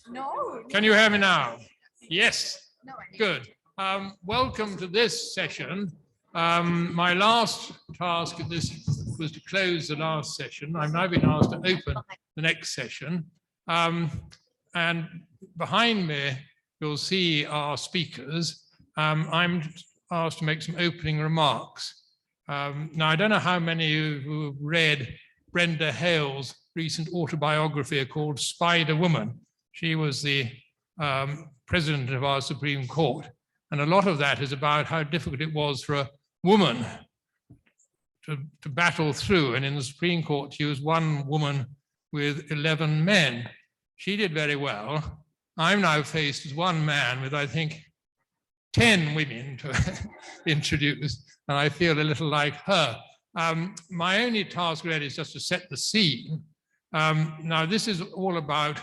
No. Can you hear me now? Yes. Good. Welcome to this session. My last task at this was to close the last session. I've now been asked to open the next session. And behind me, you'll see our speakers. I'm asked to make some opening remarks. Now, I don't know how many of you who have read Brenda Hale's recent autobiography called Spider-Woman. She was the president of our Supreme Court. And a lot of that is about how difficult it was for a woman to battle through. And in the Supreme Court, she was one woman with 11 men. She did very well. I'm now faced as one man with, I think, 10 women to introduce, and I feel a little like her. My only task really is just to set the scene. Now, this is all about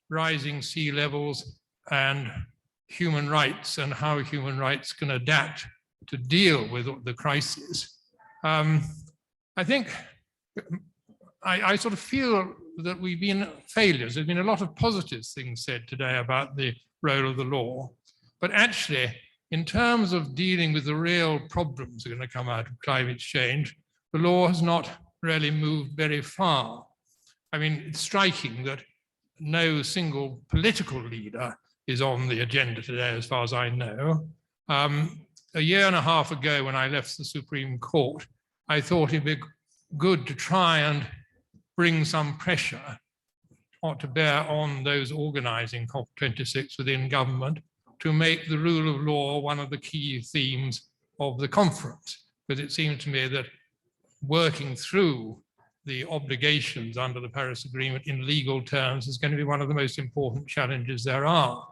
rising sea levels and human rights and how human rights can adapt to deal with the crisis. I think I sort of feel that we've been failures. There's been a lot of positive things said today about the role of the law, but actually, in terms of dealing with the real problems that are going to come out of climate change, the law has not really moved very far. I mean, it's striking that no single political leader is on the agenda today, as far as I know. A year and a half ago, when I left the Supreme Court, I thought it'd be good to try and bring some pressure to bear on those organizing COP26 within government to make the rule of law one of the key themes of the conference. Because it seemed to me that working through the obligations under the Paris Agreement in legal terms is going to be one of the most important challenges there are.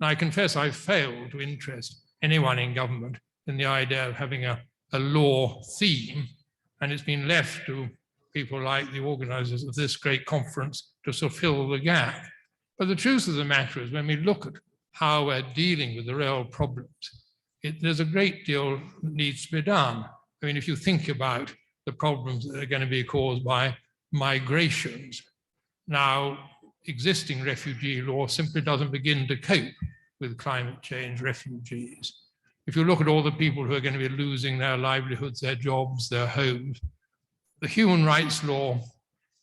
And I confess I've failed to interest anyone in government in the idea of having a law theme, and it's been left to people like the organizers of this great conference to sort of fill the gap. But the truth of the matter is, when we look at how we're dealing with the real problems, there's a great deal that needs to be done. I mean, if you think about the problems that are going to be caused by migrations, now existing refugee law simply doesn't begin to cope with climate change refugees. If you look at all the people who are going to be losing their livelihoods, their jobs, their homes, the human rights law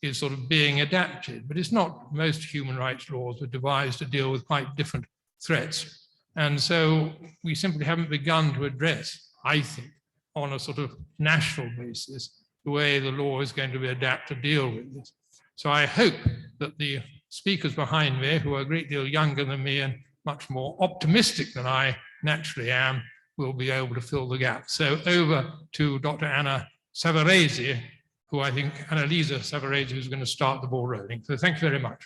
is sort of being adapted, but it's not. Most human rights laws were devised to deal with quite different threats. And so we simply haven't begun to address, I think, on a sort of national basis, the way the law is going to be adapted to deal with this. So I hope that the speakers behind me, who are a great deal younger than me and much more optimistic than I naturally am, will be able to fill the gap. So over to Dr. Savaresi, who I think, Annalisa Savaresi, who's going to start the ball rolling. So thank you very much.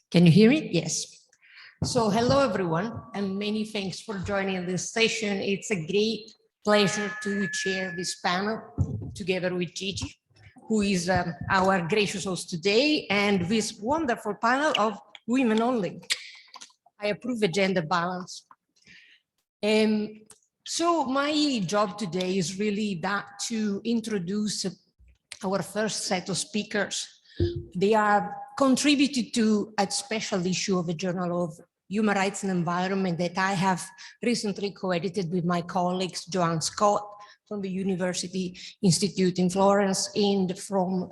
Can you hear me? Yes. So hello, everyone, and many thanks for joining this session. It's a great pleasure to chair this panel together with Giedre, who is our gracious host today, and this wonderful panel of women only. I approve the gender balance. So my job today is really that to introduce our first set of speakers. They are contributed to a special issue of a Journal of Human Rights and Environment that I have recently co-edited with my colleagues, Joanne Scott from the University Institute in Florence, and from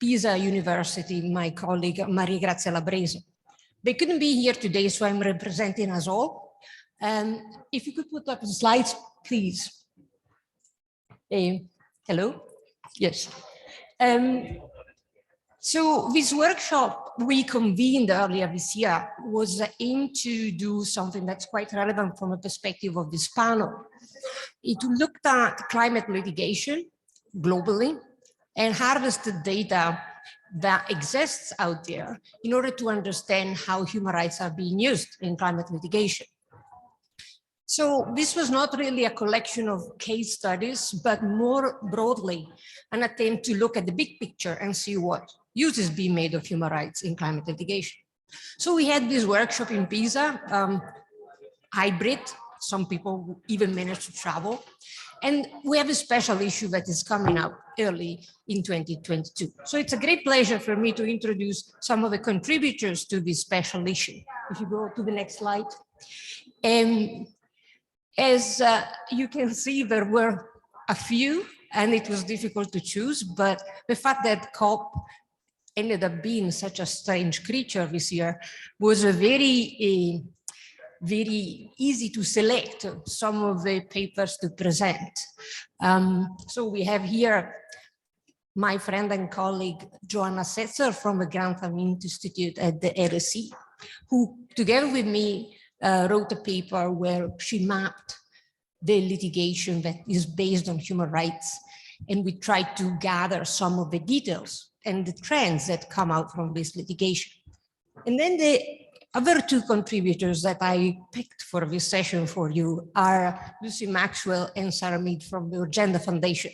Pisa University, my colleague Maria Grazia Labrese. They couldn't be here today, so I'm representing us all. If you could put up the slides, please. Hello? Yes. So this workshop we convened earlier this year was aimed to do something that's quite relevant from a perspective of this panel. It looked at climate litigation globally and harvested data that exists out there in order to understand how human rights are being used in climate litigation. So this was not really a collection of case studies, but more broadly, an attempt to look at the big picture and see what use is being made of human rights in climate litigation. So we had this workshop in Pisa, hybrid. Some people even managed to travel. And we have a special issue that is coming out early in 2022. So it's a great pleasure for me to introduce some of the contributors to this special issue. If you go to the next slide. As you can see, there were a few, and it was difficult to choose, but the fact that COP ended up being such a strange creature this year was a very easy to select some of the papers to present. So we have here my friend and colleague, Joanna Setzer from the Grantham Institute at the LSE, who together with me wrote a paper where she mapped the litigation that is based on human rights. And we tried to gather some of the details and the trends that come out from this litigation. And then the other two contributors that I picked for this session for you are Lucy Maxwell and Sarah Mead from the Urgenda Foundation.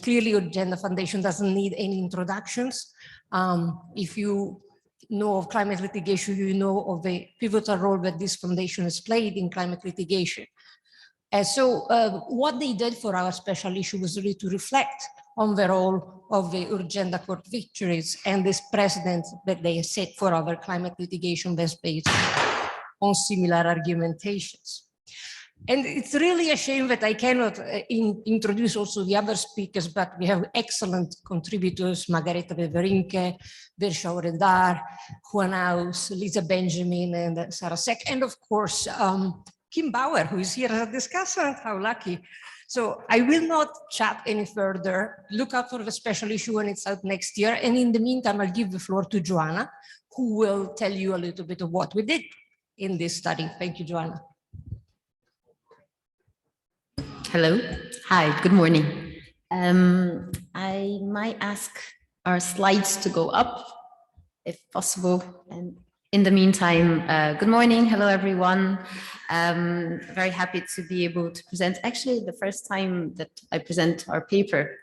Clearly, Urgenda Foundation doesn't need any introductions. If you know of climate litigation, you know of the pivotal role that this foundation has played in climate litigation. So what they did for our special issue was really to reflect on the role of the Urgenda court victories and this precedent that they set for other climate litigation that's based on similar argumentations. And it's really a shame that I cannot introduce also the other speakers, but we have excellent contributors, Margareta Wewerinke, Versha Oredar, Juan Aus, Lisa Benjamin, and Sarah Seck, and of course, Kim Bauer, who is here as a discussant, how lucky. So I will not chat any further. Look out for the special issue when it's out next year. And in the meantime, I'll give the floor to Joanna, who will tell you a little bit of what we did in this study. Thank you, Joanna. Hello. Hi, good morning. I might ask our slides to go up, if possible. And in the meantime, good morning. Hello, everyone. Very happy to be able to present. Actually, the first time that I present our paper.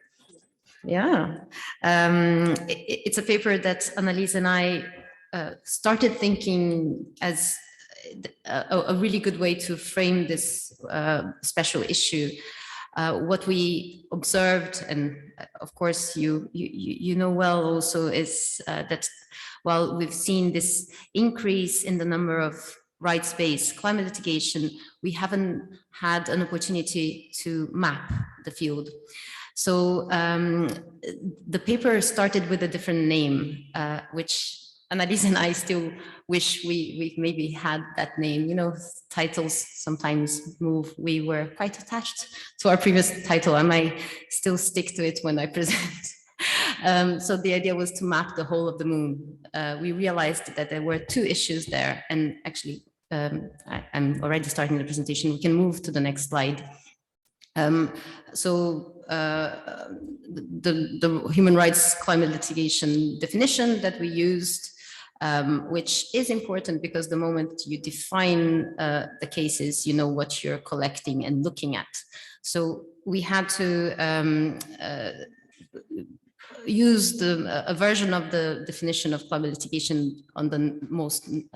Yeah. It's a paper that Annalisa and I started thinking as a really good way to frame this special issue. What we observed, and of course you know well also, is that while we've seen this increase in the number of rights-based climate litigation, we haven't had an opportunity to map the field. So the paper started with a different name, which Annalisa and I still wish we maybe had that name. You know, titles sometimes move. We were quite attached to our previous title. I might still stick to it when I present. So the idea was to map the whole of the moon. We realized that there were two issues there. And actually, I'm already starting the presentation. We can move to the next slide. The human rights climate litigation definition that we used, which is important because the moment you define the cases, you know what you're collecting and looking at. So we had to use a version of the definition of climate litigation on the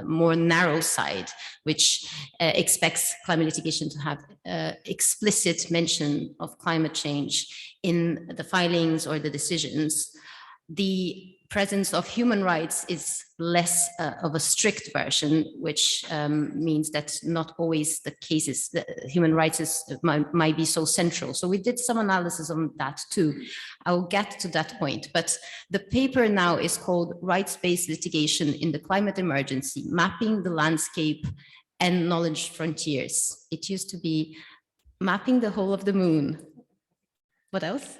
more narrow side, which expects climate litigation to have explicit mention of climate change in the filings or the decisions. The presence of human rights is less of a strict version, which means that not always the cases, human rights might be so central. So we did some analysis on that too. I'll get to that point, but the paper now is called Rights-Based Litigation in the Climate Emergency, Mapping the Landscape and Knowledge Frontiers. It used to be Mapping the Whole of the Moon. What else?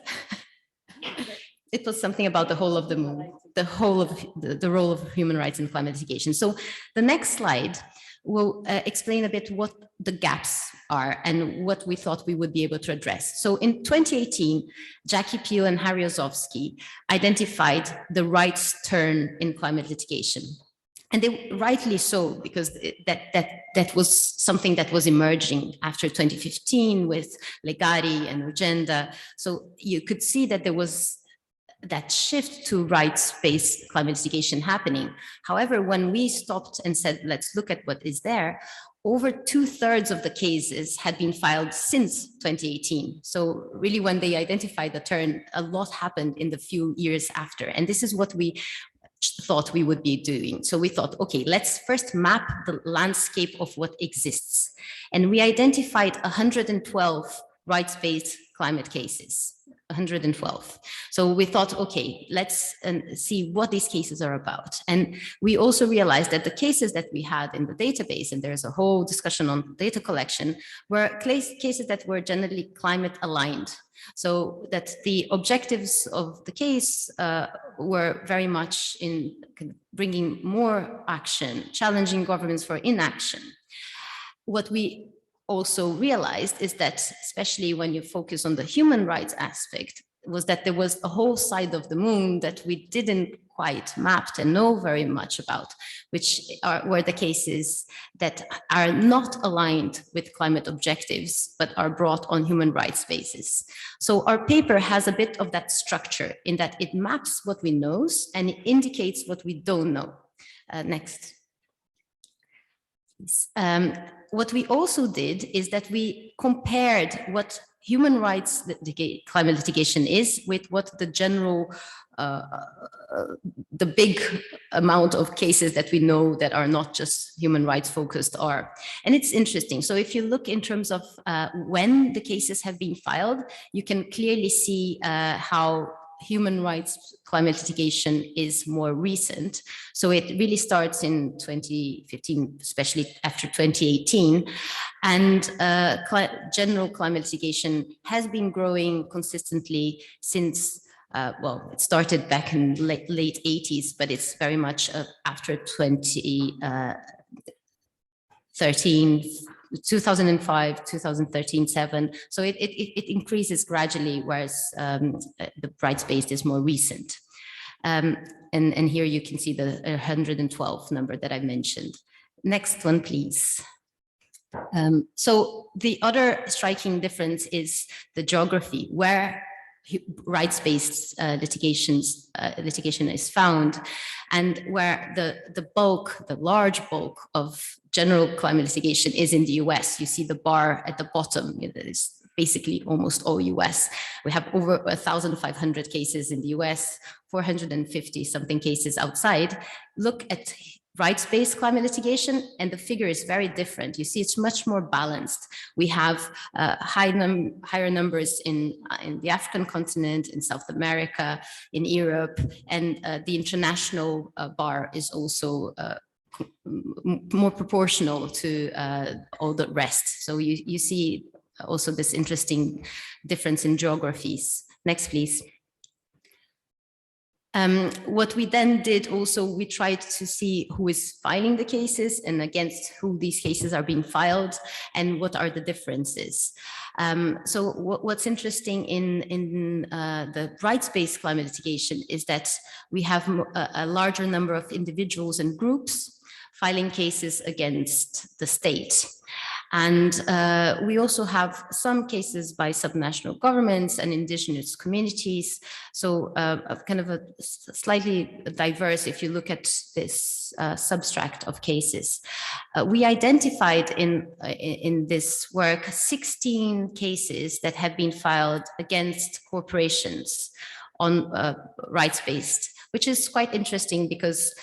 It was something about the whole of the moon, the whole of the role of human rights in climate litigation. So the next slide will explain a bit what the gaps are and what we thought we would be able to address. So in 2018, Jackie Peel and Harry Ozowski identified the rights turn in climate litigation. And they rightly so, because that was something that was emerging after 2015 with Legari and Agenda. So you could see that there was that shift to rights-based climate litigation happening. However, when we stopped and said, let's look at what is there, over 2/3 of the cases had been filed since 2018. So really, when they identified the turn, a lot happened in the few years after. And this is what we thought we would be doing. So we thought, okay, let's first map the landscape of what exists. And we identified 112 rights-based climate cases. 112. So we thought, okay, let's see what these cases are about. And we also realized that the cases that we had in the database, and there's a whole discussion on data collection, were cases that were generally climate aligned. So that the objectives of the case were very much in bringing more action, challenging governments for inaction. What we also realized is that, especially when you focus on the human rights aspect, was that there was a whole side of the moon that we didn't quite mapped and know very much about, which were the cases that are not aligned with climate objectives, but are brought on human rights basis. So our paper has a bit of that structure in that it maps what we know and it indicates what we don't know. Next. What we also did is that we compared what human rights climate litigation is with what the general, the big amount of cases that we know that are not just human rights focused are. And it's interesting. So if you look in terms of when the cases have been filed, you can clearly see how human rights climate litigation is more recent. So it really starts in 2015, especially after 2018. And general climate litigation has been growing consistently since, well, it started back in late 80s, but it's very much after 2013, 2005, 2013, 7. So it increases gradually, whereas the rights-based is more recent. And here you can see the 112 number that I mentioned. Next one, please. So the other striking difference is the geography, where rights-based litigation is found, and where the large bulk of general climate litigation is in the US. You see the bar at the bottom. It is basically almost all US. We have over 1,500 cases in the US, 450 something cases outside. Look at rights-based climate litigation, and the figure is very different. You see, it's much more balanced. We have higher numbers in the African continent, in South America, in Europe, and the international bar is also more proportional to all the rest. So you see also this interesting difference in geographies. Next, please. What we then did also, we tried to see who is filing the cases and against who these cases are being filed and what are the differences. So what's interesting in the rights-based climate litigation is that we have a larger number of individuals and groups filing cases against the state. And we also have some cases by subnational governments and indigenous communities. So kind of a slightly diverse, if you look at this substract of cases. We identified in this work 16 cases that have been filed against corporations on rights-based, which is quite interesting because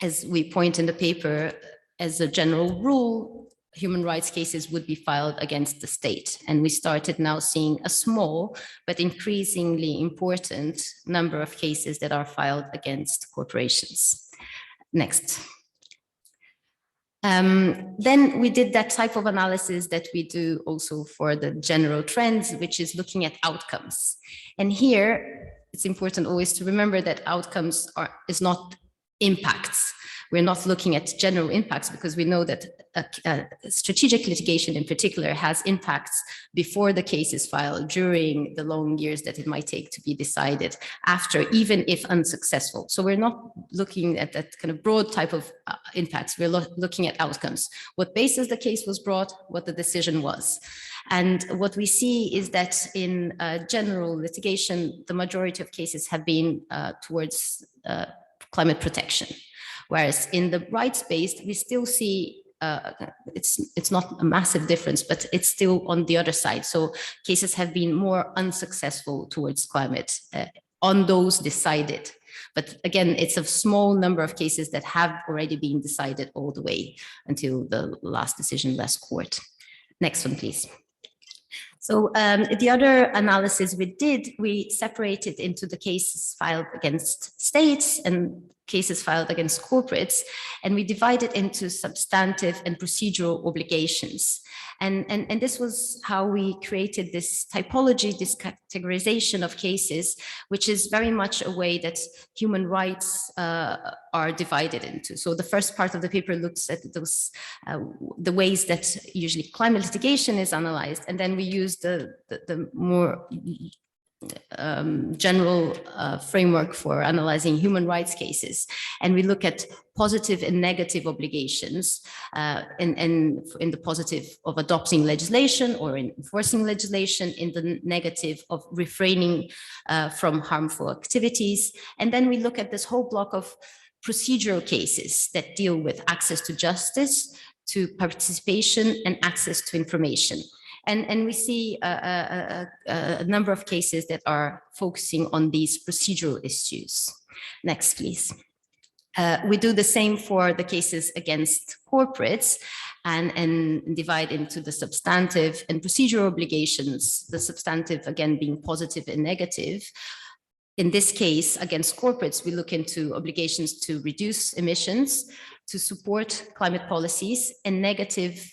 as we point in the paper, as a general rule, human rights cases would be filed against the state. And we started now seeing a small but increasingly important number of cases that are filed against corporations. Next. Then we did that type of analysis that we do also for the general trends, which is looking at outcomes. And here, it's important always to remember that outcomes is not impacts. We're not looking at general impacts because we know that strategic litigation in particular has impacts before the case is filed, during the long years that it might take to be decided, after, even if unsuccessful. So we're not looking at that kind of broad type of impacts. We're looking at outcomes. What basis the case was brought, what the decision was. And what we see is that in general litigation, the majority of cases have been towards climate protection. Whereas in the rights-based, we still see it's not a massive difference, but it's still on the other side. So cases have been more unsuccessful towards climate on those decided. But again, it's a small number of cases that have already been decided all the way until the last decision, last court. Next one, please. So the other analysis we did, we separated into the cases filed against states and cases filed against corporates, and we divided into substantive and procedural obligations. And this was how we created this typology, this categorization of cases, which is very much a way that human rights are divided into. So the first part of the paper looks at those the ways that usually climate litigation is analyzed, and then we use the more general framework for analyzing human rights cases. And we look at positive and negative obligations, and in the positive of adopting legislation or in enforcing legislation, in the negative of refraining from harmful activities. And then we look at this whole block of procedural cases that deal with access to justice, to participation, and access to information. And we see a number of cases that are focusing on these procedural issues. Next, please. We do the same for the cases against corporates and divide into the substantive and procedural obligations, the substantive again being positive and negative. In this case, against corporates, we look into obligations to reduce emissions, to support climate policies, and negative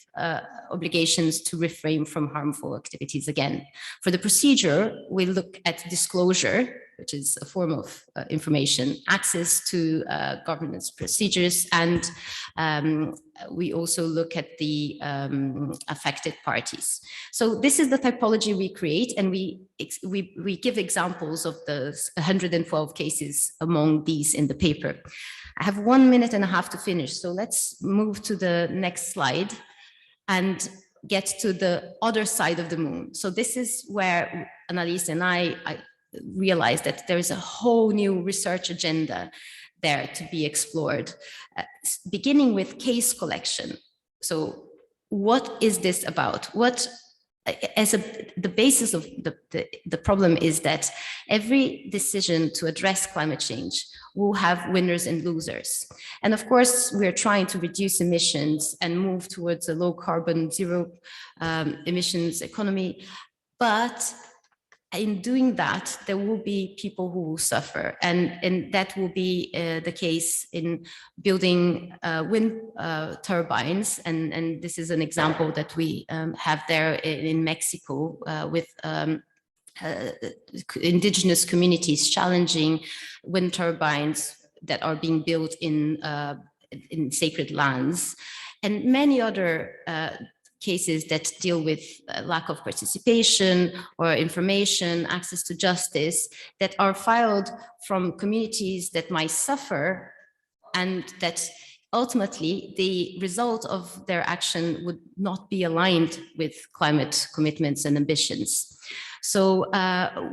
obligations to refrain from harmful activities again. For the procedure, we look at disclosure, which is a form of information, access to governance procedures, and we also look at the affected parties. So this is the typology we create, and we give examples of the 112 cases among these in the paper. I have 1.5 minutes to finish, so let's move to the next slide and get to the other side of the moon. So this is where Annalisa and I realized that there is a whole new research agenda there to be explored, beginning with case collection. So what is this about? The basis of the problem is that every decision to address climate change will have winners and losers. And of course, we're trying to reduce emissions and move towards a low carbon, zero emissions economy. But in doing that, there will be people who will suffer. And that will be the case in building wind turbines. And this is an example that we have there in Mexico with indigenous communities challenging wind turbines that are being built in sacred lands, and many other cases that deal with lack of participation or information, access to justice, that are filed from communities that might suffer, and that ultimately the result of their action would not be aligned with climate commitments and ambitions. So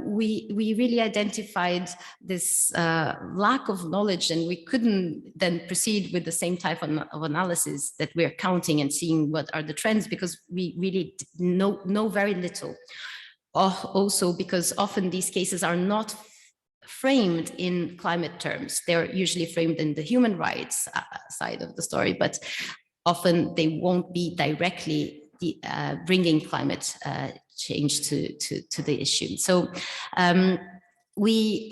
we really identified this lack of knowledge, and we couldn't then proceed with the same type of analysis that we're counting and seeing what are the trends, because we really know very little. Also because often these cases are not framed in climate terms. They're usually framed in the human rights side of the story, but often they won't be directly bringing climate change to the issue. So we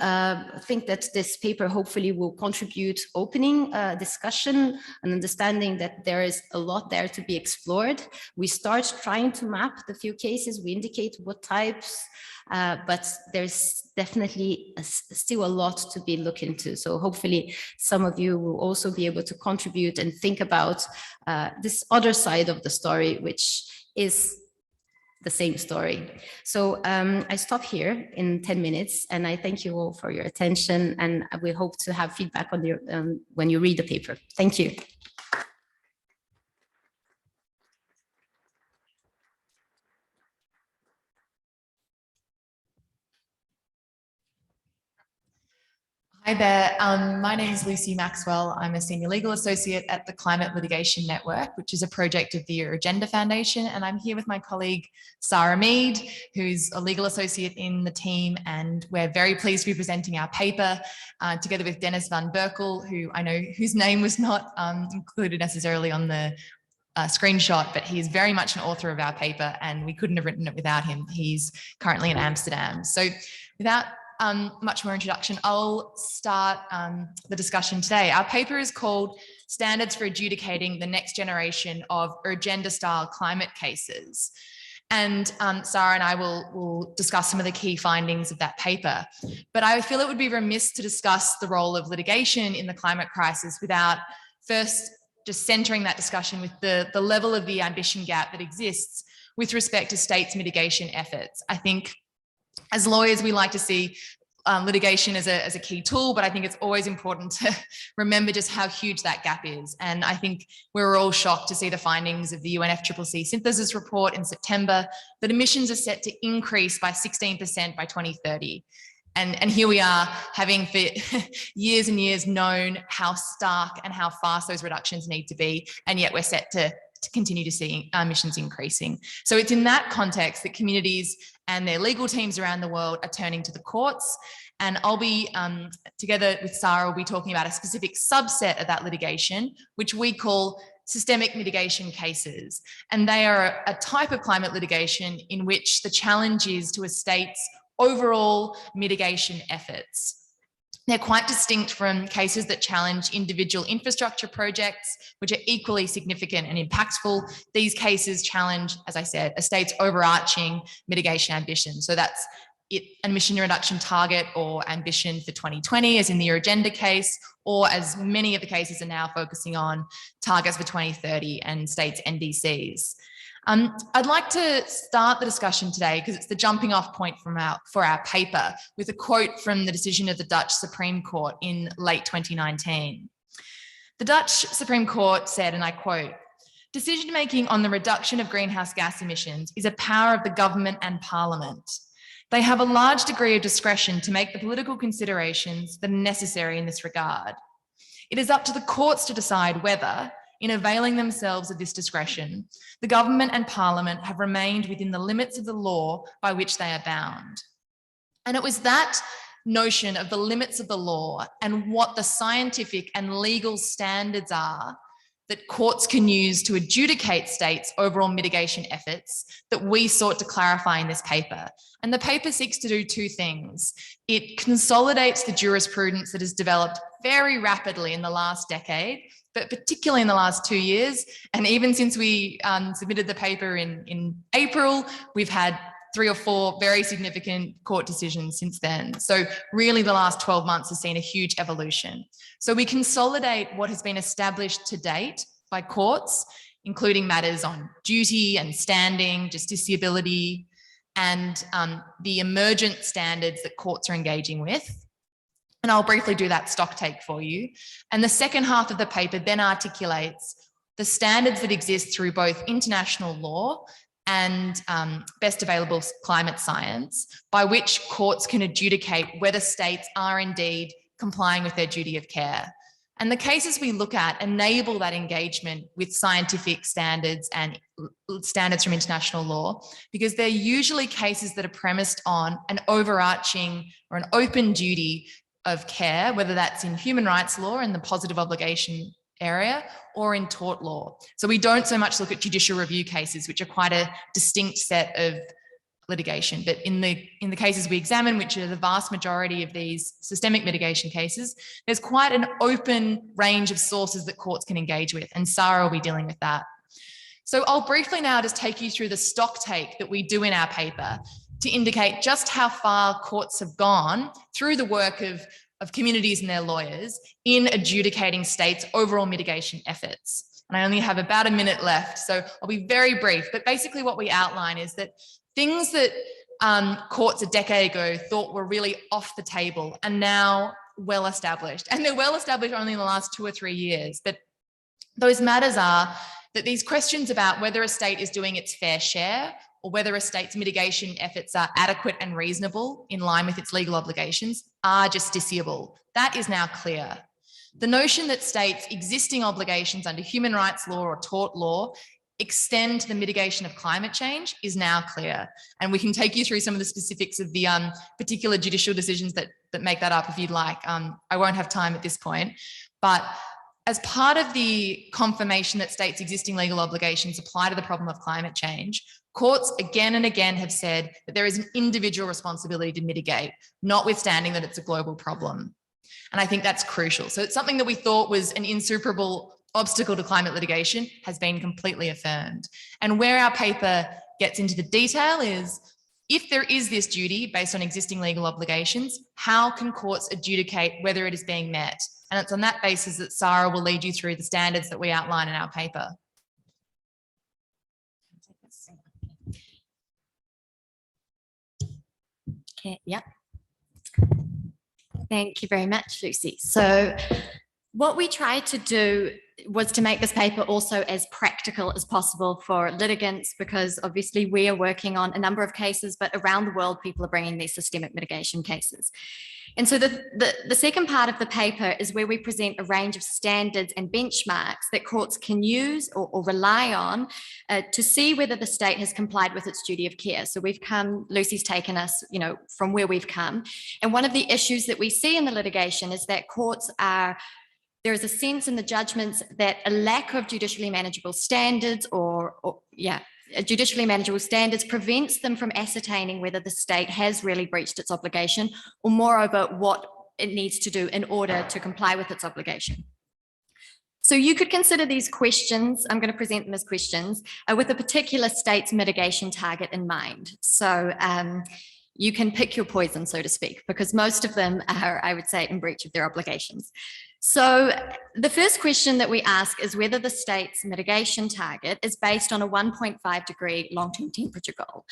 think that this paper hopefully will contribute opening discussion and understanding that there is a lot there to be explored. We start trying to map the few cases, we indicate what types, but there's definitely still a lot to be looked into. So hopefully some of you will also be able to contribute and think about this other side of the story, which is the same story. So I stop here in 10 minutes, and I thank you all for your attention, and we hope to have feedback on your when you read the paper. Thank you. Hi there, my name is Lucy Maxwell. I'm a Senior Legal Associate at the Climate Litigation Network, which is a project of the Your Agenda Foundation. And I'm here with my colleague, Sarah Mead, who's a Legal Associate in the team. And we're very pleased to be presenting our paper together with Dennis van Berkel, who I know whose name was not included necessarily on the screenshot, but he is very much an author of our paper and we couldn't have written it without him. He's currently in Amsterdam. So without much more introduction, I'll start the discussion today. Our paper is called Standards for Adjudicating the Next Generation of Agenda-Style Climate Cases. And Sarah and I will discuss some of the key findings of that paper. But I feel it would be remiss to discuss the role of litigation in the climate crisis without first just centering that discussion with the level of the ambition gap that exists with respect to states' mitigation efforts. I think as lawyers, we like to see litigation as a key tool, but I think it's always important to remember just how huge that gap is. And I think we were all shocked to see the findings of the UNFCCC synthesis report in September that emissions are set to increase by 16% by 2030. And here we are, having for years and years known how stark and how fast those reductions need to be, and yet we're set to continue to see emissions increasing. So it's in that context that communities and their legal teams around the world are turning to the courts. And I'll be, together with Sarah, we'll be talking about a specific subset of that litigation, which we call systemic mitigation cases. And they are a type of climate litigation in which the challenge is to a state's overall mitigation efforts. They're quite distinct from cases that challenge individual infrastructure projects, which are equally significant and impactful. These cases challenge, as I said, a state's overarching mitigation ambition. So that's emission reduction target or ambition for 2020, as in the Your Agenda case, or as many of the cases are now focusing on, targets for 2030 and states' NDCs. I'd like to start the discussion today, because it's the jumping off point for our paper, with a quote from the decision of the Dutch Supreme Court in late 2019. The Dutch Supreme Court said, and I quote, "Decision-making on the reduction of greenhouse gas emissions is a power of the government and parliament. They have a large degree of discretion to make the political considerations that are necessary in this regard. It is up to the courts to decide whether, in availing themselves of this discretion, the government and parliament have remained within the limits of the law by which they are bound." And it was that notion of the limits of the law and what the scientific and legal standards are that courts can use to adjudicate states' overall mitigation efforts that we sought to clarify in this paper. And the paper seeks to do two things. It consolidates the jurisprudence that has developed very rapidly in the last decade, but particularly in the last 2 years. And even since we submitted the paper in April, we've had 3 or 4 very significant court decisions since then. So really the last 12 months has seen a huge evolution. So we consolidate what has been established to date by courts, including matters on duty and standing, justiciability, and the emergent standards that courts are engaging with. And I'll briefly do that stock take for you. And the second half of the paper then articulates the standards that exist through both international law and best available climate science, by which courts can adjudicate whether states are indeed complying with their duty of care. And the cases we look at enable that engagement with scientific standards and standards from international law, because they're usually cases that are premised on an overarching or an open duty of care, whether that's in human rights law in the positive obligation area or in tort law. So we don't so much look at judicial review cases, which are quite a distinct set of litigation. But in the cases we examine, which are the vast majority of these systemic mitigation cases, there's quite an open range of sources that courts can engage with, and Sarah will be dealing with that. So I'll briefly now just take you through the stock take that we do in our paper. to indicate just how far courts have gone through the work of communities and their lawyers in adjudicating states' overall mitigation efforts. And I only have about a minute left, so I'll be very brief. But basically what we outline is that things that courts a decade ago thought were really off the table are now well established. And they're well established only in the last 2 or 3 years. But those matters are that these questions about whether a state is doing its fair share or whether a state's mitigation efforts are adequate and reasonable in line with its legal obligations are justiciable. That is now clear. The notion that states' existing obligations under human rights law or tort law extend to the mitigation of climate change is now clear. And we can take you through some of the specifics of the particular judicial decisions that make that up if you'd like. I won't have time at this point, but as part of the confirmation that states' existing legal obligations apply to the problem of climate change, courts again and again have said that there is an individual responsibility to mitigate, notwithstanding that it's a global problem. And I think that's crucial. So it's something that we thought was an insuperable obstacle to climate litigation has been completely affirmed. And where our paper gets into the detail is, if there is this duty based on existing legal obligations, how can courts adjudicate whether it is being met? And it's on that basis that Sarah will lead you through the standards that we outline in our paper. Okay, yeah. Thank you very much, Lucy. So what we tried to do was to make this paper also as practical as possible for litigants, because obviously we are working on a number of cases, but around the world, people are bringing these systemic mitigation cases. And so the second part of the paper is where we present a range of standards and benchmarks that courts can use or rely on to see whether the state has complied with its duty of care. So Lucy's taken us, from where we've come. And one of the issues that we see in the litigation is that there is a sense in the judgments that a lack of judicially manageable standards judicially manageable standards prevents them from ascertaining whether the state has really breached its obligation, or moreover, what it needs to do in order to comply with its obligation. So you could consider these questions, I'm going to present them as questions, with a particular state's mitigation target in mind. So you can pick your poison, so to speak, because most of them are, I would say, in breach of their obligations. So the first question that we ask is whether the state's mitigation target is based on a 1.5 degree long-term temperature goal.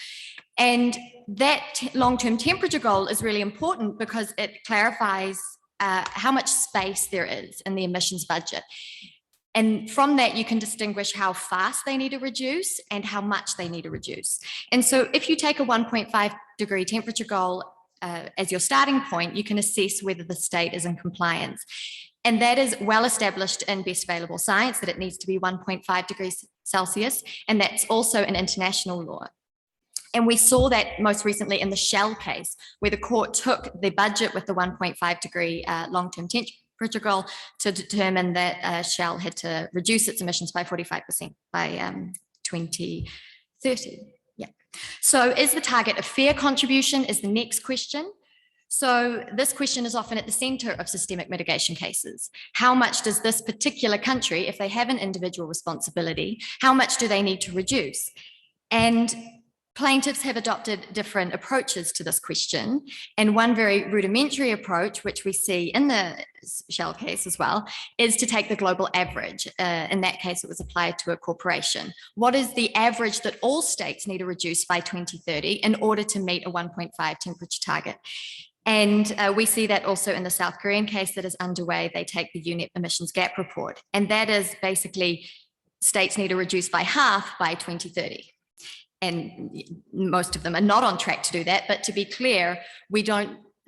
And that long-term temperature goal is really important because it clarifies how much space there is in the emissions budget. And from that, you can distinguish how fast they need to reduce and how much they need to reduce. And so if you take a 1.5 degree temperature goal as your starting point, you can assess whether the state is in compliance. And that is well established in best available science, that it needs to be 1.5 degrees Celsius. And that's also an international law. And we saw that most recently in the Shell case, where the court took the budget with the 1.5 degree long-term temperature goal to determine that Shell had to reduce its emissions by 45% by 2030. Yeah. So is the target a fair contribution is the next question. So this question is often at the center of systemic mitigation cases. How much does this particular country, if they have an individual responsibility, how much do they need to reduce? And plaintiffs have adopted different approaches to this question. And one very rudimentary approach, which we see in the Shell case as well, is to take the global average. In that case, it was applied to a corporation. What is the average that all states need to reduce by 2030 in order to meet a 1.5 temperature target? And we see that also in the South Korean case that is underway. They take the Univ emissions gap report. And that is basically states need to reduce by half by 2030. And most of them are not on track to do that. But to be clear,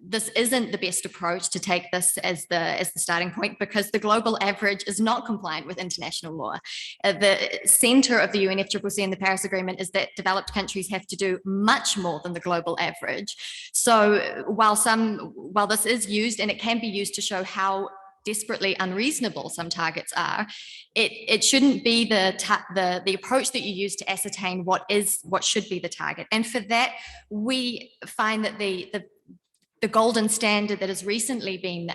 this isn't the best approach to take this as the starting point, because the global average is not compliant with international law. The center of the UNFCCC and the Paris Agreement is that developed countries have to do much more than the global average. So while this is used, and it can be used to show how desperately unreasonable some targets are, it shouldn't be the approach that you use to ascertain what should be the target. And for that, we find that the golden standard that has recently been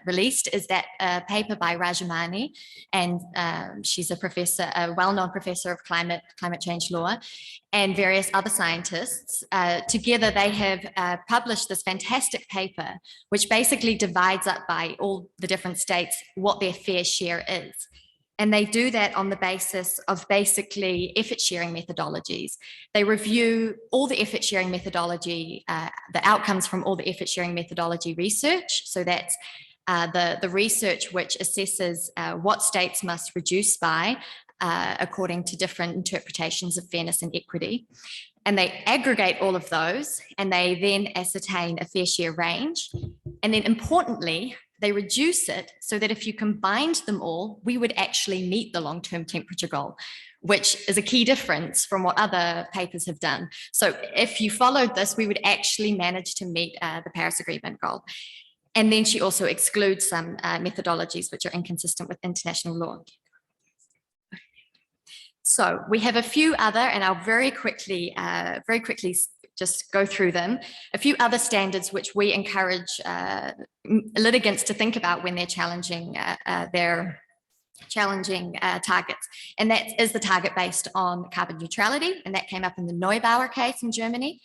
released is that paper by Rajamani, and she's a professor, a well-known professor of climate change law, and various other scientists. Together, they have published this fantastic paper, which basically divides up by all the different states what their fair share is. And they do that on the basis of basically effort sharing methodologies. They review all the effort sharing methodology, the outcomes from all the effort sharing methodology research. So that's the research which assesses what states must reduce by according to different interpretations of fairness and equity. And they aggregate all of those, and they then ascertain a fair share range. And then importantly, they reduce it so that if you combined them all, we would actually meet the long-term temperature goal, which is a key difference from what other papers have done. So if you followed this, we would actually manage to meet the Paris Agreement goal. And then she also excludes some methodologies which are inconsistent with international law. So we have a few other, and I'll very quickly just go through them. A few other standards which we encourage litigants to think about when they're challenging targets. And that is the target based on carbon neutrality. And that came up in the Neubauer case in Germany.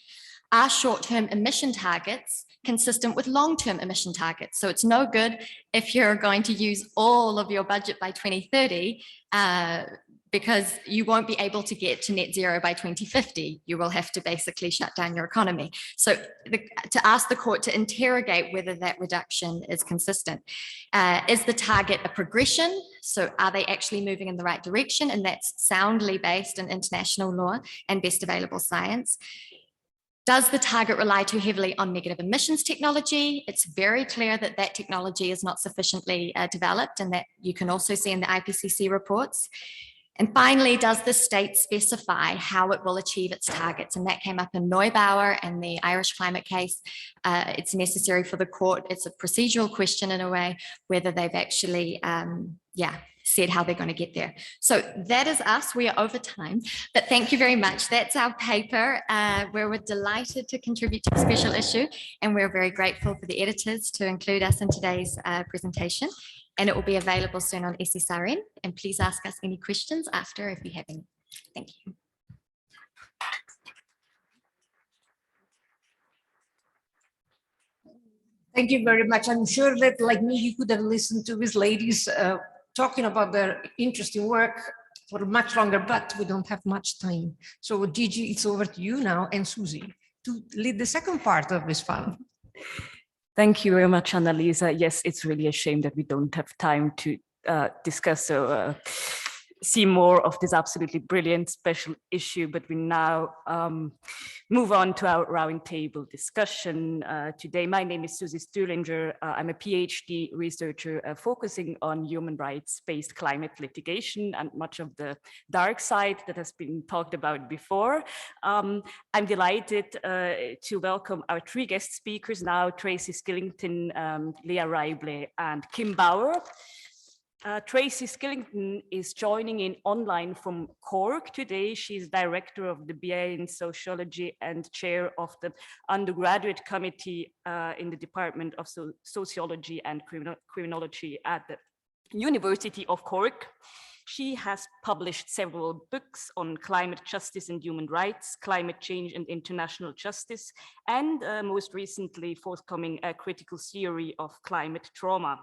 Are short-term emission targets consistent with long-term emission targets? So it's no good if you're going to use all of your budget by 2030, because you won't be able to get to net zero by 2050. You will have to basically shut down your economy. So to ask the court to interrogate whether that reduction is consistent. Is the target a progression? So are they actually moving in the right direction? And that's soundly based in international law and best available science. Does the target rely too heavily on negative emissions technology? It's very clear that that technology is not sufficiently developed, and that you can also see in the IPCC reports. And finally, does the state specify how it will achieve its targets? And that came up in Neubauer and the Irish climate case. It's necessary for the court. It's a procedural question in a way, whether they've actually, said how they're going to get there. So that is us. We are over time, but thank you very much. That's our paper where we're delighted to contribute to the special issue. And we're very grateful for the editors to include us in today's presentation. And it will be available soon on SSRN. And please ask us any questions after if you have any. Thank you. Thank you very much. I'm sure that, like me, you could have listened to these ladies talking about their interesting work for much longer, but we don't have much time. So Gigi, it's over to you now, and Susie, to lead the second part of this fund. Thank you very much, Annalisa. Yes, it's really a shame that we don't have time to discuss or see more of this absolutely brilliant special issue, but we now move on to our roundtable discussion today. My name is Susie Stuehlinger. I'm a PhD researcher focusing on human rights-based climate litigation and much of the dark side that has been talked about before. I'm delighted to welcome our three guest speakers now, Tracy Skillington, Leah Reible, and Kim Bauer. Tracy Skillington is joining in online from Cork today. She's director of the BA in Sociology and chair of the undergraduate committee in the Department of Sociology and Criminology at the University of Cork. She has published several books on climate justice and human rights, climate change and international justice, and most recently forthcoming a critical theory of climate trauma.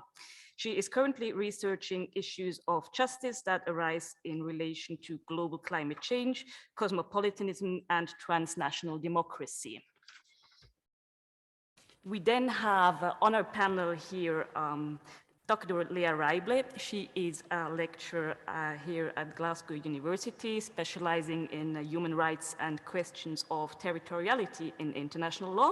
She is currently researching issues of justice that arise in relation to global climate change, cosmopolitanism, and transnational democracy. We then have on our panel here Dr. Leah Reible. She is a lecturer here at Glasgow University, specializing in human rights and questions of territoriality in international law.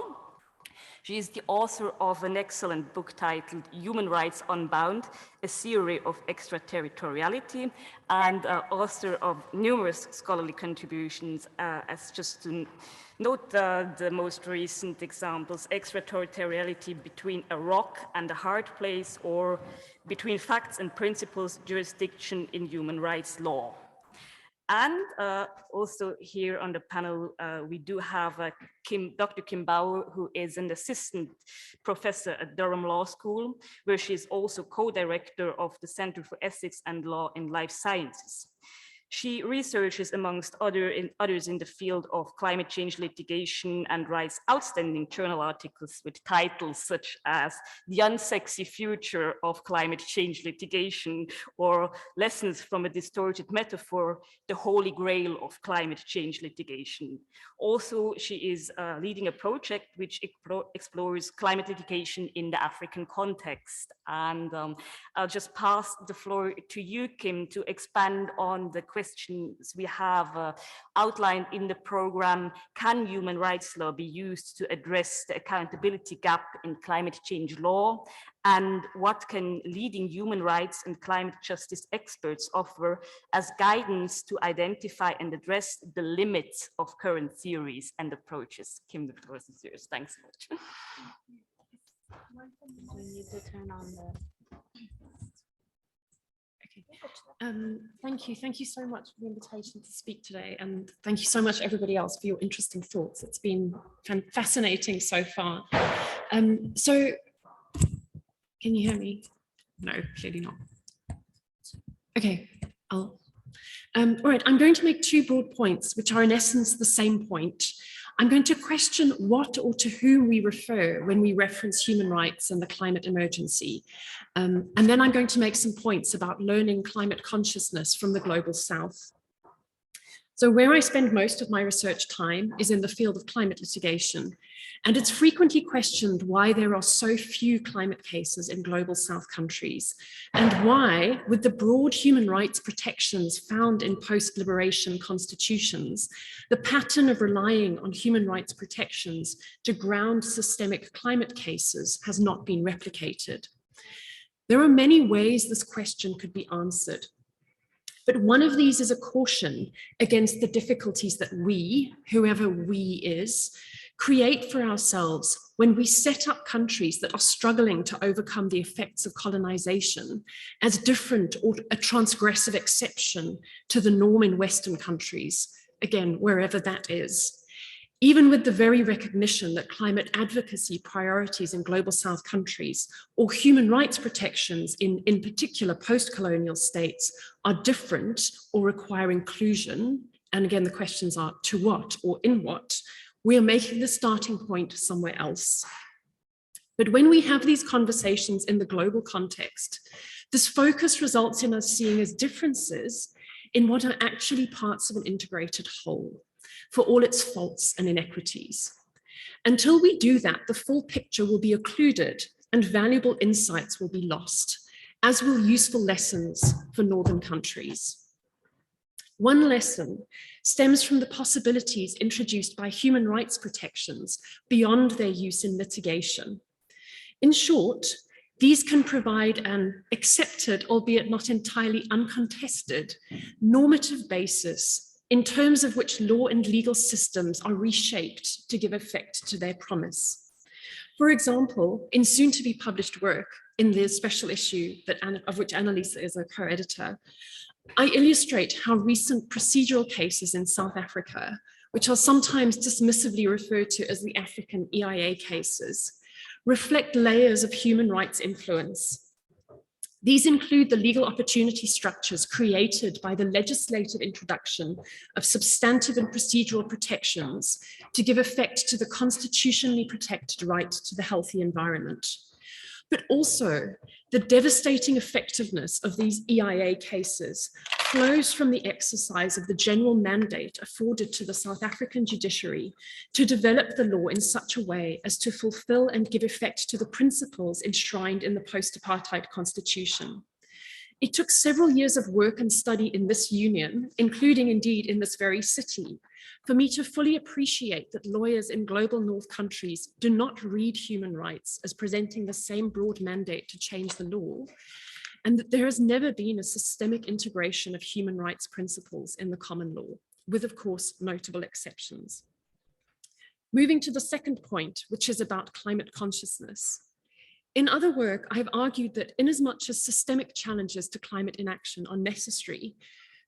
She is the author of an excellent book titled Human Rights Unbound, a theory of extraterritoriality, and author of numerous scholarly contributions, as just to note the most recent examples: extraterritoriality between a rock and a hard place, or between facts and principles, jurisdiction in human rights law. And also here on the panel, we do have Dr. Kim Bauer, who is an assistant professor at Durham Law School, where she is also co-director of the Center for Ethics and Law in Life Sciences. She researches, amongst others, in the field of climate change litigation and writes outstanding journal articles with titles such as The Unsexy Future of Climate Change Litigation, or Lessons from a Distorted Metaphor, The Holy Grail of Climate Change Litigation. Also, she is leading a project which explores climate litigation in the African context. And I'll just pass the floor to you, Kim, to expand on the questions we have outlined in the program. Can human rights law be used to address the accountability gap in climate change law? And what can leading human rights and climate justice experts offer as guidance to identify and address the limits of current theories and approaches? Kim, the floor is yours. Thanks so much. We need to turn on the... Thank you so much for the invitation to speak today, and thank you so much everybody else for your interesting thoughts. It's been fascinating so far. So, can you hear me? No, clearly not. Okay, all right, I'm going to make two broad points, which are in essence the same point. I'm going to question what or to whom we refer when we reference human rights and the climate emergency. And then I'm going to make some points about learning climate consciousness from the global south. So where I spend most of my research time is in the field of climate litigation. And it's frequently questioned why there are so few climate cases in global south countries, and why, with the broad human rights protections found in post-liberation constitutions, the pattern of relying on human rights protections to ground systemic climate cases has not been replicated. There are many ways this question could be answered. But one of these is a caution against the difficulties that we, whoever we is, create for ourselves when we set up countries that are struggling to overcome the effects of colonization as different or a transgressive exception to the norm in Western countries, again, wherever that is. Even with the very recognition that climate advocacy priorities in global south countries or human rights protections in particular post-colonial states are different or require inclusion, and again, the questions are to what or in what, we are making the starting point somewhere else. But when we have these conversations in the global context, this focus results in us seeing as differences in what are actually parts of an integrated whole, for all its faults and inequities. Until we do that, the full picture will be occluded and valuable insights will be lost, as will useful lessons for northern countries. One lesson stems from the possibilities introduced by human rights protections beyond their use in litigation. In short, these can provide an accepted, albeit not entirely uncontested, normative basis in terms of which law and legal systems are reshaped to give effect to their promise. For example, in soon-to-be published work in the special issue of which Annalisa is a co-editor, I illustrate how recent procedural cases in South Africa, which are sometimes dismissively referred to as the African EIA cases, reflect layers of human rights influence. These include the legal opportunity structures created by the legislative introduction of substantive and procedural protections to give effect to the constitutionally protected right to the healthy environment. But also, the devastating effectiveness of these EIA cases flows from the exercise of the general mandate afforded to the South African judiciary to develop the law in such a way as to fulfill and give effect to the principles enshrined in the post-apartheid constitution. It took several years of work and study in this union, including indeed in this very city, for me to fully appreciate that lawyers in global North countries do not read human rights as presenting the same broad mandate to change the law, and that there has never been a systemic integration of human rights principles in the common law, with, of course, notable exceptions. Moving to the second point, which is about climate consciousness. In other work, I have argued that inasmuch as systemic challenges to climate inaction are necessary,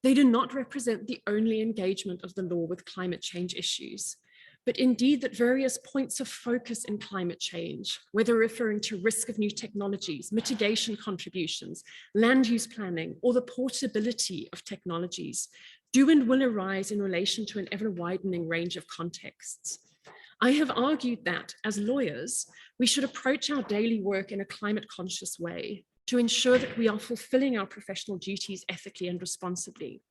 They do not represent the only engagement of the law with climate change issues, but indeed that various points of focus in climate change, whether referring to risk of new technologies, mitigation contributions, land use planning, or the portability of technologies, do and will arise in relation to an ever-widening range of contexts. I have argued that, as lawyers, we should approach our daily work in a climate-conscious way to ensure that we are fulfilling our professional duties ethically and responsibly.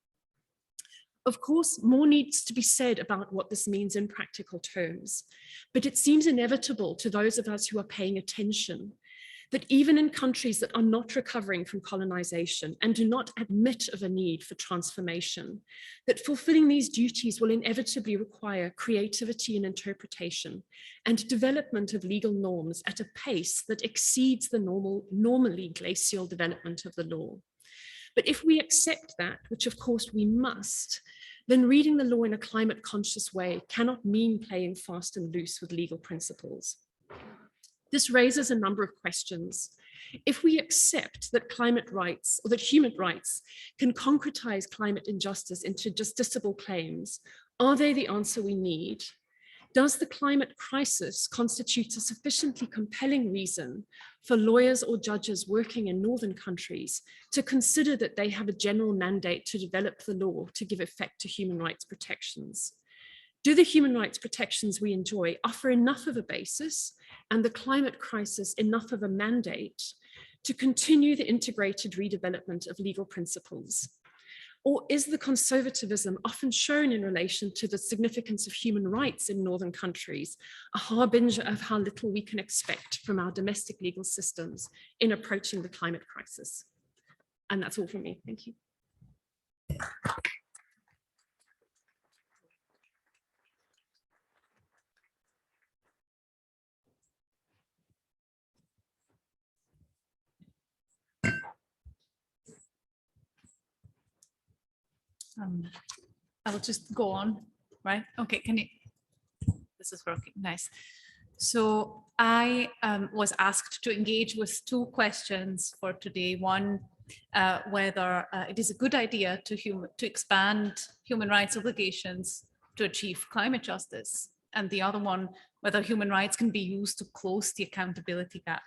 Of course, more needs to be said about what this means in practical terms, but it seems inevitable to those of us who are paying attention that even in countries that are not recovering from colonization and do not admit of a need for transformation, that fulfilling these duties will inevitably require creativity and interpretation and development of legal norms at a pace that exceeds the normally glacial development of the law. But if we accept that, which of course we must, then reading the law in a climate conscious way cannot mean playing fast and loose with legal principles. This raises a number of questions. If we accept that climate rights or that human rights can concretize climate injustice into justiciable claims, are they the answer we need? Does the climate crisis constitute a sufficiently compelling reason for lawyers or judges working in northern countries to consider that they have a general mandate to develop the law to give effect to human rights protections? Do the human rights protections we enjoy offer enough of a basis and the climate crisis enough of a mandate to continue the integrated redevelopment of legal principles? Or is the conservatism often shown in relation to the significance of human rights in northern countries a harbinger of how little we can expect from our domestic legal systems in approaching the climate crisis? And that's all from me. Thank you. I will just go on, right? Okay, this is working, nice. So I was asked to engage with two questions for today. One, whether it is a good idea to expand human rights obligations to achieve climate justice. And the other one, whether human rights can be used to close the accountability gap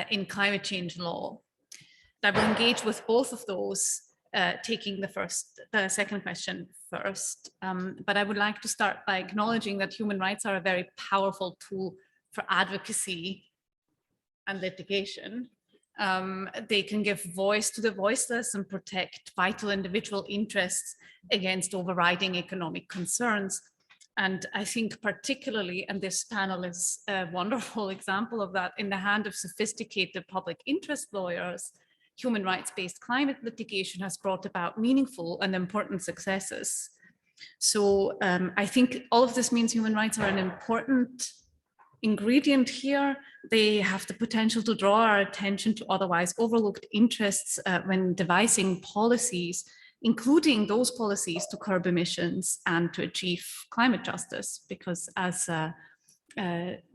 in climate change law. I will engage with both of those, taking the second question first. But I would like to start by acknowledging that human rights are a very powerful tool for advocacy and litigation. They can give voice to the voiceless and protect vital individual interests against overriding economic concerns. And I think particularly, and this panel is a wonderful example of that, in the hand of sophisticated public interest lawyers, human rights-based climate litigation has brought about meaningful and important successes. So I think all of this means human rights are an important ingredient here. They have the potential to draw our attention to otherwise overlooked interests when devising policies, including those policies to curb emissions and to achieve climate justice, because as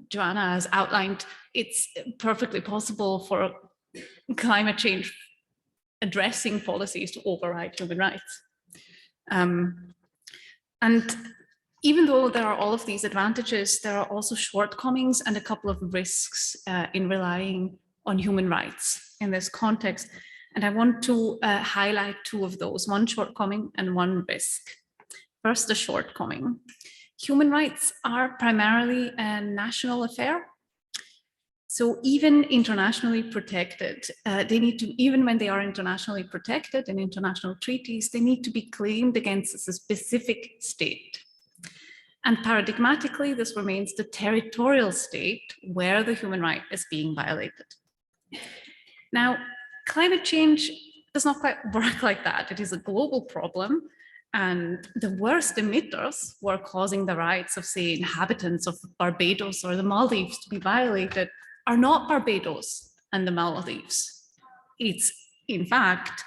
Joanna has outlined, it's perfectly possible for climate change addressing policies to override human rights. And even though there are all of these advantages, there are also shortcomings and a couple of risks in relying on human rights in this context. And I want to highlight two of those, one shortcoming and one risk. First, the shortcoming. Human rights are primarily a national affair. So even internationally protected, they need to, even when they are internationally protected in international treaties, they need to be claimed against a specific state. And paradigmatically, this remains the territorial state where the human right is being violated. Now, climate change does not quite work like that. It is a global problem. And the worst emitters who are causing the rights of, say, inhabitants of Barbados or the Maldives to be violated are not Barbados and the Maldives. It's, in fact,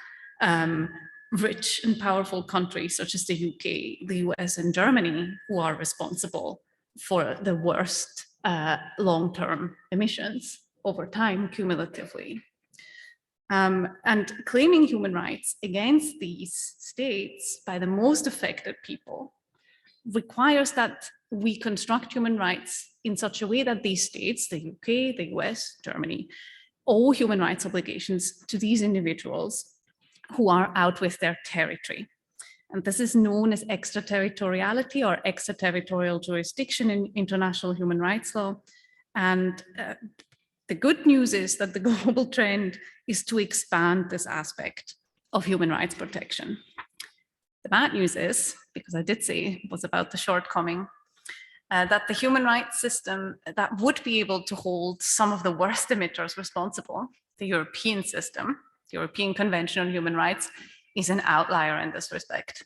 rich and powerful countries such as the UK, the US, and Germany who are responsible for the worst long-term emissions over time, cumulatively. And claiming human rights against these states by the most affected people requires that we construct human rights in such a way that these states, the UK, the US, Germany, owe human rights obligations to these individuals who are out with their territory. And this is known as extraterritoriality or extraterritorial jurisdiction in international human rights law. And the good news is that the global trend is to expand this aspect of human rights protection. The bad news is, because I did say it was about the shortcoming, that the human rights system that would be able to hold some of the worst emitters responsible, the European system, the European Convention on Human Rights, is an outlier in this respect.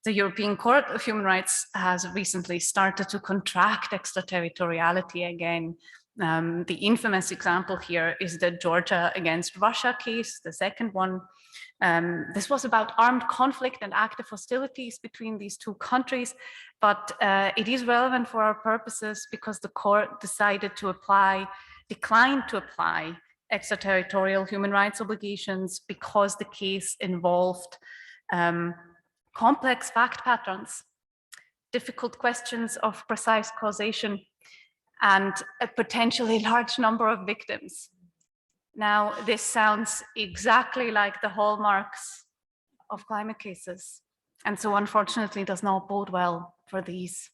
The European Court of Human Rights has recently started to contract extraterritoriality again. The infamous example here is the Georgia against Russia case, the second one. This was about armed conflict and active hostilities between these two countries, but it is relevant for our purposes because the court decided to declined to apply extraterritorial human rights obligations because the case involved complex fact patterns, difficult questions of precise causation, and a potentially large number of victims. Now, this sounds exactly like the hallmarks of climate cases, and so unfortunately does not bode well for these.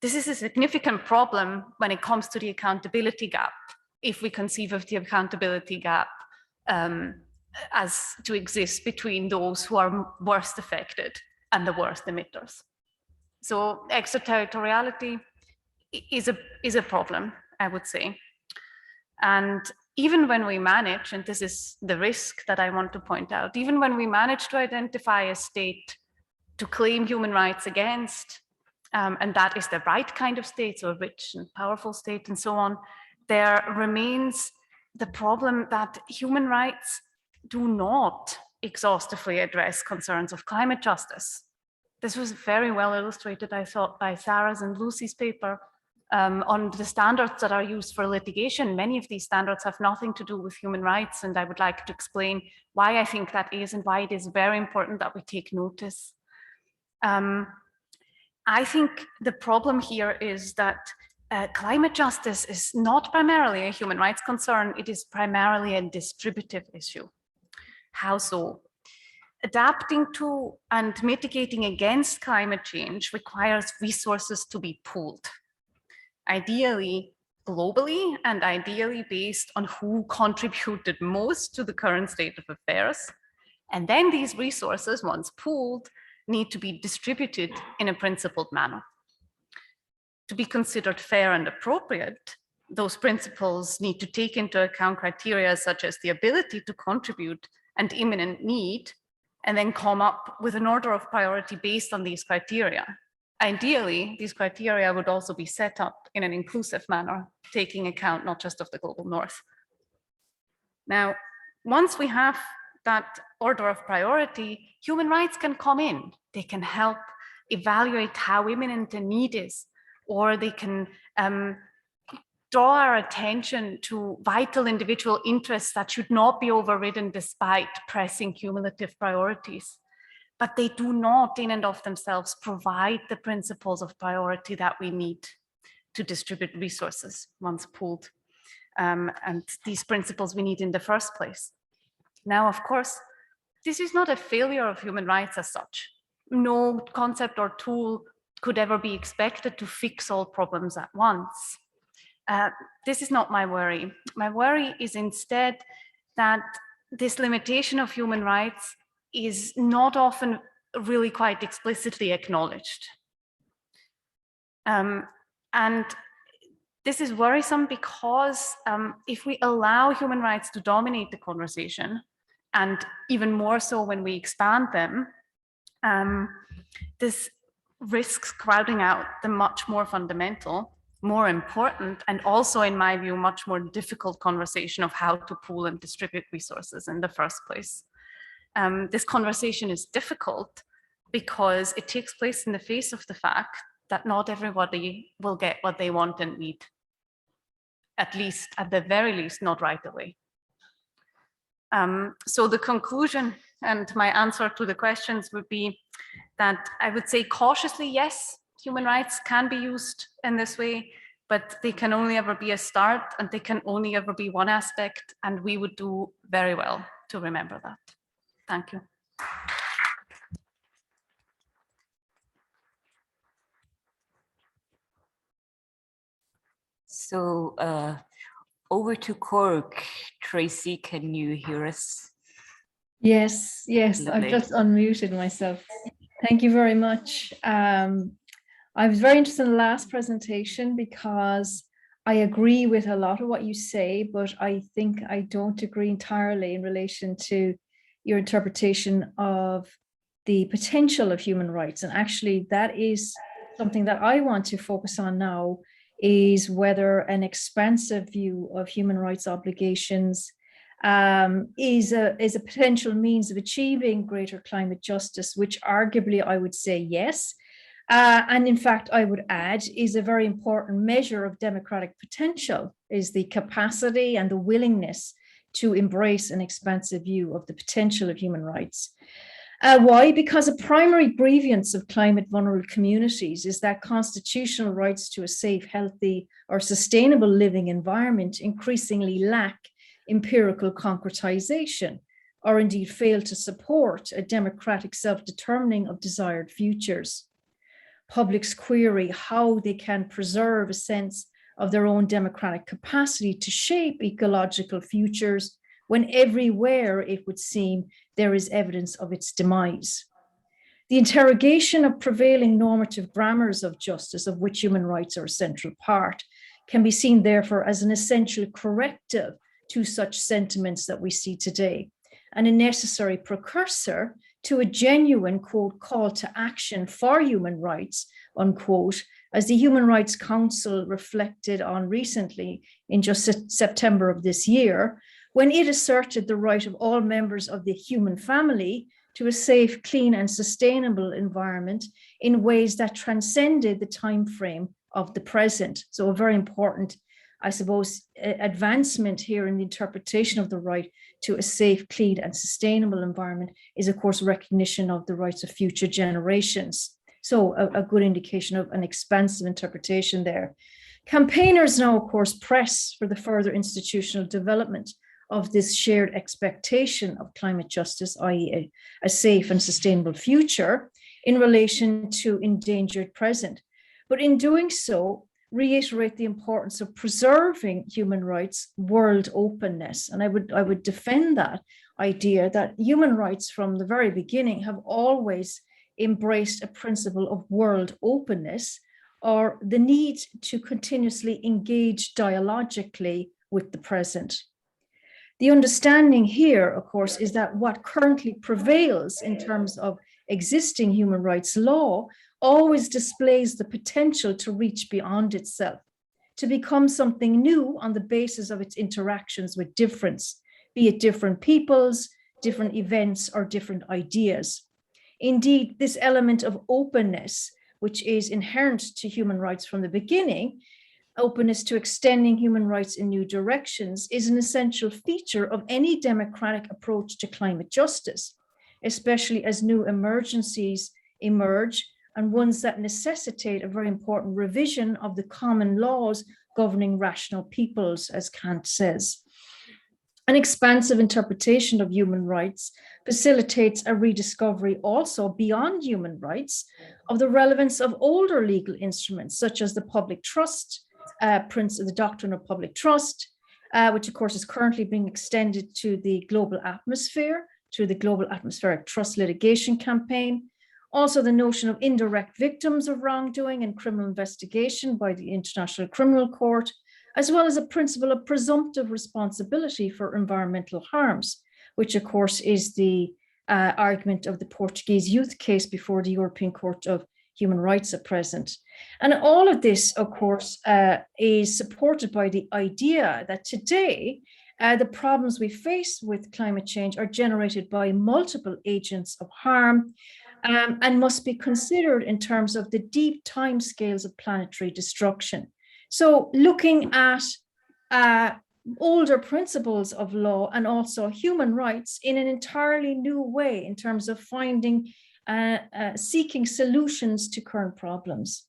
This is a significant problem when it comes to the accountability gap, if we conceive of the accountability gap as to exist between those who are worst affected and the worst emitters. So extraterritoriality is a problem, I would say. And even when we manage, and this is the risk that I want to point out, even when we manage to identify a state to claim human rights against, and that is the right kind of state, so a rich and powerful state and so on, there remains the problem that human rights do not exhaustively address concerns of climate justice. This was very well illustrated, I thought, by Sarah's and Lucy's paper on the standards that are used for litigation. Many of these standards have nothing to do with human rights, and I would like to explain why I think that is and why it is very important that we take notice. I think the problem here is that climate justice is not primarily a human rights concern, it is primarily a distributive issue. How so? Adapting to and mitigating against climate change requires resources to be pooled, ideally globally and ideally based on who contributed most to the current state of affairs. And then these resources, once pooled, need to be distributed in a principled manner. To be considered fair and appropriate, those principles need to take into account criteria such as the ability to contribute and imminent need, and then come up with an order of priority based on these criteria. Ideally, these criteria would also be set up in an inclusive manner, taking account not just of the global north. Now, once we have that order of priority, human rights can come in. They can help evaluate how imminent a need is, or they can draw our attention to vital individual interests that should not be overridden despite pressing cumulative priorities. But they do not in and of themselves provide the principles of priority that we need to distribute resources once pooled. And these principles we need in the first place. Now, of course, this is not a failure of human rights as such. No concept or tool could ever be expected to fix all problems at once. This is not my worry. My worry is instead that this limitation of human rights is not often really quite explicitly acknowledged. And this is worrisome because if we allow human rights to dominate the conversation, and even more so when we expand them, this risks crowding out the much more fundamental, more important, and also, in my view, much more difficult conversation of how to pool and distribute resources in the first place. This conversation is difficult because it takes place in the face of the fact that not everybody will get what they want and need, at the very least, not right away. So the conclusion and my answer to the questions would be that I would say cautiously, yes, human rights can be used in this way, but they can only ever be a start and they can only ever be one aspect, and we would do very well to remember that. Thank you. So over to Cork. Tracy, can you hear us? Yes, yes, I've Lovely. just unmuted myself. Thank you very much. I was very interested in the last presentation because I agree with a lot of what you say, but I think I don't agree entirely in relation to your interpretation of the potential of human rights. And actually, that is something that I want to focus on now, is whether an expansive view of human rights obligations is a potential means of achieving greater climate justice, which arguably I would say yes. And in fact, I would add, is a very important measure of democratic potential, is the capacity and the willingness to embrace an expansive view of the potential of human rights. Why? Because a primary grievance of climate vulnerable communities is that constitutional rights to a safe, healthy, or sustainable living environment increasingly lack empirical concretization, or indeed fail to support a democratic self-determining of desired futures. Publics query how they can preserve a sense of their own democratic capacity to shape ecological futures when everywhere, it would seem, there is evidence of its demise. The interrogation of prevailing normative grammars of justice, of which human rights are a central part, can be seen therefore as an essential corrective to such sentiments that we see today, and a necessary precursor to a genuine, quote, call to action for human rights, unquote, as the Human Rights Council reflected on recently in just September of this year, when it asserted the right of all members of the human family to a safe, clean, and sustainable environment in ways that transcended the time frame of the present. So a very important, I suppose, advancement here in the interpretation of the right to a safe, clean, and sustainable environment is, of course, recognition of the rights of future generations. So a good indication of an expansive interpretation there. Campaigners now, of course, press for the further institutional development of this shared expectation of climate justice, i.e. a safe and sustainable future in relation to endangered present. But in doing so, reiterate the importance of preserving human rights world openness. And I would defend that idea that human rights from the very beginning have always embraced a principle of world openness, or the need to continuously engage dialogically with the present. The understanding here, of course, is that what currently prevails in terms of existing human rights law always displays the potential to reach beyond itself, to become something new on the basis of its interactions with difference, be it different peoples, different events, or different ideas. Indeed, this element of openness, which is inherent to human rights from the beginning, openness to extending human rights in new directions, is an essential feature of any democratic approach to climate justice, especially as new emergencies emerge and ones that necessitate a very important revision of the common laws governing rational peoples, as Kant says. An expansive interpretation of human rights facilitates a rediscovery also beyond human rights of the relevance of older legal instruments, such as the public trust, the doctrine of public trust, which of course is currently being extended to the global atmosphere through the Global Atmospheric Trust Litigation Campaign. Also the notion of indirect victims of wrongdoing and criminal investigation by the International Criminal Court, as well as a principle of presumptive responsibility for environmental harms, which of course is the argument of the Portuguese youth case before the European Court of Human Rights at present. And all of this, of course, is supported by the idea that today, the problems we face with climate change are generated by multiple agents of harm and must be considered in terms of the deep timescales of planetary destruction. So looking at older principles of law and also human rights in an entirely new way in terms of finding, seeking solutions to current problems.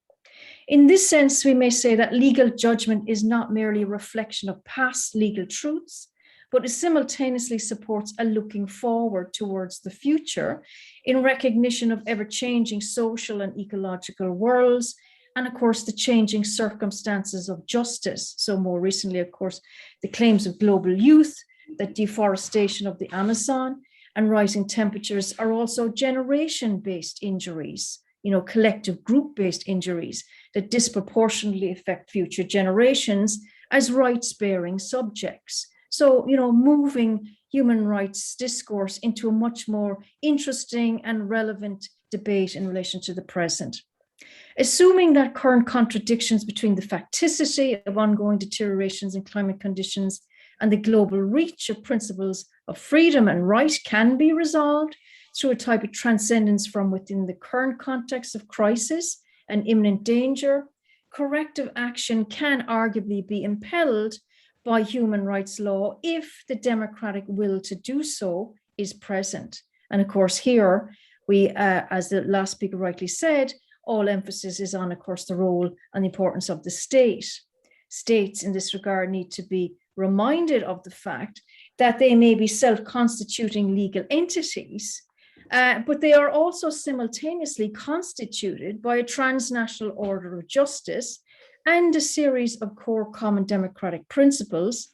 In this sense, we may say that legal judgment is not merely a reflection of past legal truths, but it simultaneously supports a looking forward towards the future in recognition of ever-changing social and ecological worlds, and of course, the changing circumstances of justice. So more recently, of course, the claims of global youth, that deforestation of the Amazon and rising temperatures are also generation-based injuries, collective group-based injuries that disproportionately affect future generations as rights-bearing subjects. So, moving human rights discourse into a much more interesting and relevant debate in relation to the present. Assuming that current contradictions between the facticity of ongoing deteriorations in climate conditions and the global reach of principles of freedom and right can be resolved through a type of transcendence from within the current context of crisis and imminent danger, corrective action can arguably be impelled by human rights law if the democratic will to do so is present. And of course, here we, as the last speaker rightly said, all emphasis is on, of course, the role and the importance of the state. States in this regard need to be reminded of the fact that they may be self-constituting legal entities, but they are also simultaneously constituted by a transnational order of justice and a series of core common democratic principles,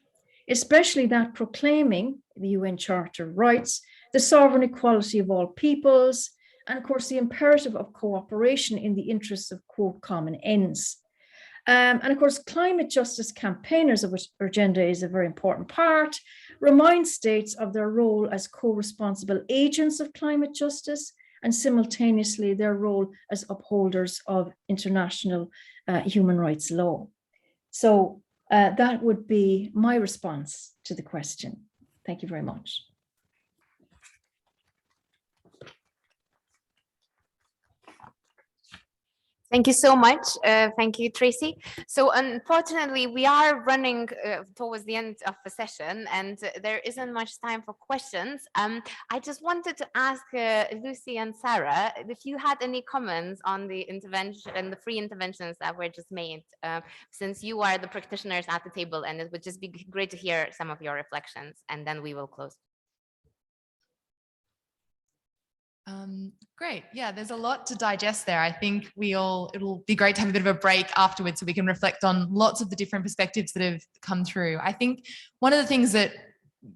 especially that proclaiming the UN Charter of Rights, the sovereign equality of all peoples, and of course the imperative of cooperation in the interests of quote common ends. And of course, climate justice campaigners, of which agenda is a very important part, remind states of their role as co-responsible agents of climate justice and simultaneously their role as upholders of international human rights law. So that would be my response to the question. Thank you very much. Thank you so much. Thank you, Tracy. So unfortunately, we are running towards the end of the session and there isn't much time for questions. I just wanted to ask Lucy and Sarah if you had any comments on the intervention and the free interventions that were just made, since you are the practitioners at the table, and it would just be great to hear some of your reflections, and then we will close. Great. Yeah, there's a lot to digest there. I think it'll be great to have a bit of a break afterwards so we can reflect on lots of the different perspectives that have come through. I think one of the things that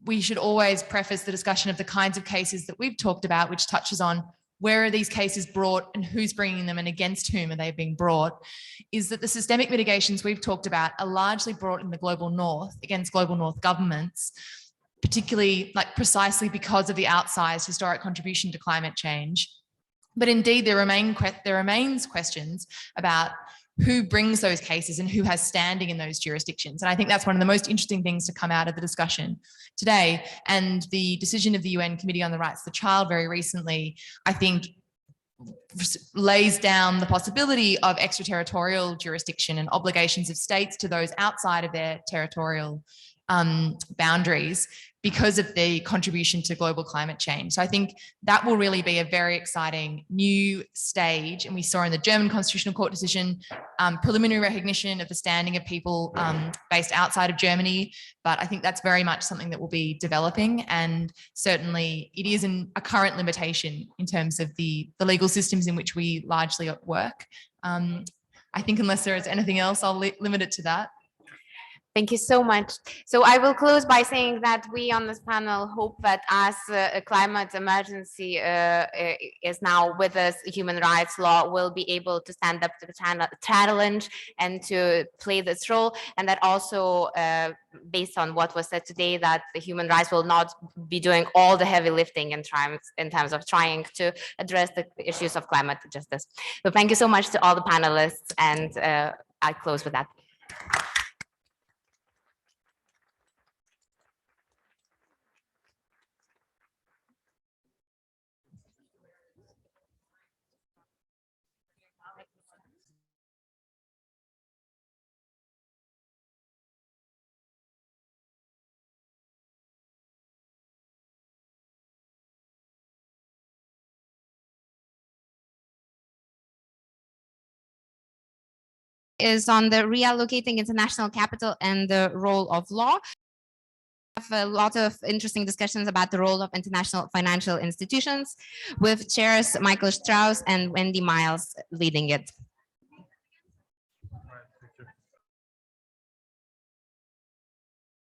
we should always preface the discussion of the kinds of cases that we've talked about, which touches on where are these cases brought and who's bringing them and against whom are they being brought, is that the systemic mitigations we've talked about are largely brought in the global north against global north governments, particularly precisely because of the outsized historic contribution to climate change. But indeed, there remains questions about who brings those cases and who has standing in those jurisdictions. And I think that's one of the most interesting things to come out of the discussion today. And the decision of the UN Committee on the Rights of the Child very recently, I think, lays down the possibility of extraterritorial jurisdiction and obligations of states to those outside of their territorial boundaries because of the contribution to global climate change. So I think that will really be a very exciting new stage. And we saw in the German Constitutional Court decision, preliminary recognition of the standing of people based outside of Germany. But I think that's very much something that will be developing. And certainly it is a current limitation in terms of the legal systems in which we largely work. I think unless there is anything else, I'll limit it to that. Thank you so much. So I will close by saying that we on this panel hope that as a climate emergency is now with us, human rights law will be able to stand up to the challenge and to play this role. And that also, based on what was said today, that the human rights will not be doing all the heavy lifting in terms of trying to address the issues of climate justice. So thank you so much to all the panelists, and I close with that. is on the reallocating international capital and the role of law. We have a lot of interesting discussions about the role of international financial institutions with chairs Michael Strauss and Wendy Miles leading it.